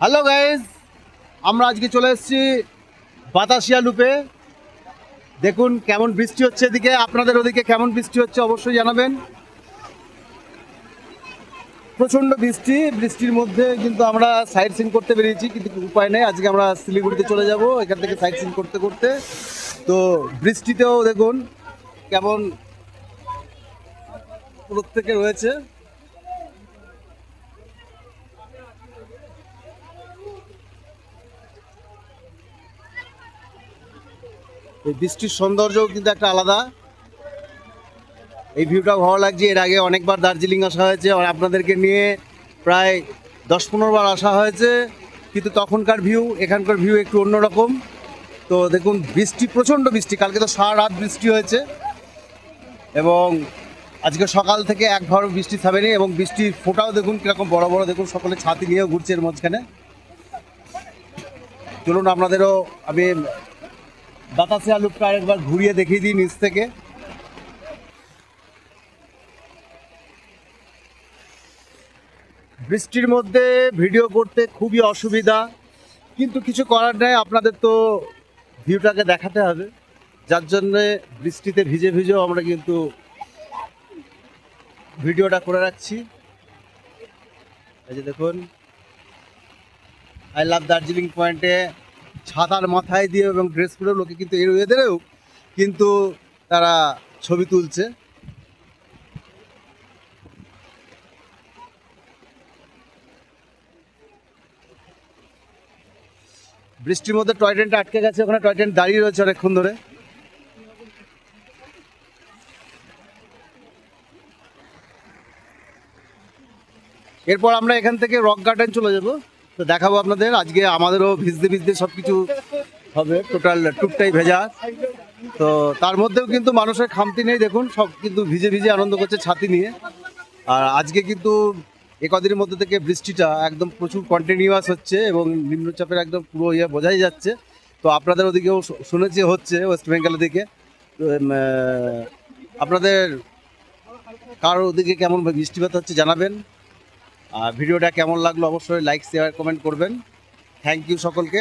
Hello guys, আমরা আজকে চলে এসেছি বাতাসিয়া লুপে। দেখুন কেমন বৃষ্টি হচ্ছে এদিকে, আপনাদের ওদিকে কেমন বৃষ্টি হচ্ছে অবশ্যই জানাবেন। প্রচণ্ড বৃষ্টি, বৃষ্টির মধ্যে কিন্তু আমরা সাইট সিন করতে বেরিয়েছি, কিন্তু উপায় নেই। আজকে আমরা শিলিগুড়িতে চলে যাব এখান থেকে সাইট সিন করতে করতে। তো বৃষ্টিতেও দেখুন কেমন প্রত্যেকে রয়েছে। এই বৃষ্টির সৌন্দর্যও কিন্তু একটা আলাদা। এই ভিউটা ভালো লাগছে। এর আগে অনেকবার দার্জিলিং আসা হয়েছে, আর আপনাদেরকে নিয়ে প্রায় 10-15 বার আসা হয়েছে, কিন্তু তখনকার ভিউ এখানকার ভিউ একটু অন্যরকম। তো দেখুন বৃষ্টি, প্রচণ্ড বৃষ্টি, কালকে তো সারা রাত বৃষ্টি হয়েছে এবং আজকে সকাল থেকে একবার বৃষ্টি থামেনি। এবং বৃষ্টির ফোঁটাও দেখুন কীরকম বড় বড়, দেখুন সকলে ছাতি নিয়েও ঘুরছে এর মাঝখানে। চলুন আপনাদেরও আমি বাতাসিয়া লুপটা আরেকবার ঘুরিয়ে দেখিয়ে দিই নিচ থেকে। বৃষ্টির মধ্যে ভিডিও করতে খুবই অসুবিধা, কিন্তু কিছু করার নেই, আপনাদের তো ভিউটাকে দেখাতে হবে। যার জন্যে বৃষ্টিতে ভিজে ভিজেও আমরা কিন্তু ভিডিওটা করে রাখছি। এই যে দেখুন, আই লাভ দার্জিলিং পয়েন্টে ছাতার মাথায় দিয়ে এবং ড্রেস পরে লোকে কিন্তু এর ওয়েদারেও কিন্তু তারা ছবি তুলছে। বৃষ্টির মধ্যে টয় ট্রেনটা আটকে গেছে, ওখানে টয় ট্রেন দাঁড়িয়ে রয়েছে অনেকক্ষণ ধরে। এরপর আমরা এখান থেকে রক গার্ডেন চলে যাব। তো দেখাবো আপনাদের, আজকে আমাদেরও ভিজতে ভিজতে সব কিছু হবে, টোটাল টুকটাই ভেজা। তো তার মধ্যেও কিন্তু মানুষের খামতি নেই, দেখুন সব কিন্তু ভিজে ভিজে আনন্দ করছে ছাতি নিয়ে। আর আজকে কিন্তু একদিনের মধ্যে থেকে বৃষ্টিটা একদম প্রচুর কন্টিনিউয়াস হচ্ছে এবং নিম্নচাপের একদম পুরো বোঝাই যাচ্ছে। তো আপনাদের ওদিকেও শুনেছি হচ্ছে, ওয়েস্ট বেঙ্গলের দিকে। তো আপনাদের কারোর ওদিকে কেমন বৃষ্টিপাত হচ্ছে জানাবেন। আর ভিডিওটা কেমন লাগলো অবশ্যই লাইক শেয়ার কমেন্ট করবেন। থ্যাংক ইউ সকলকে।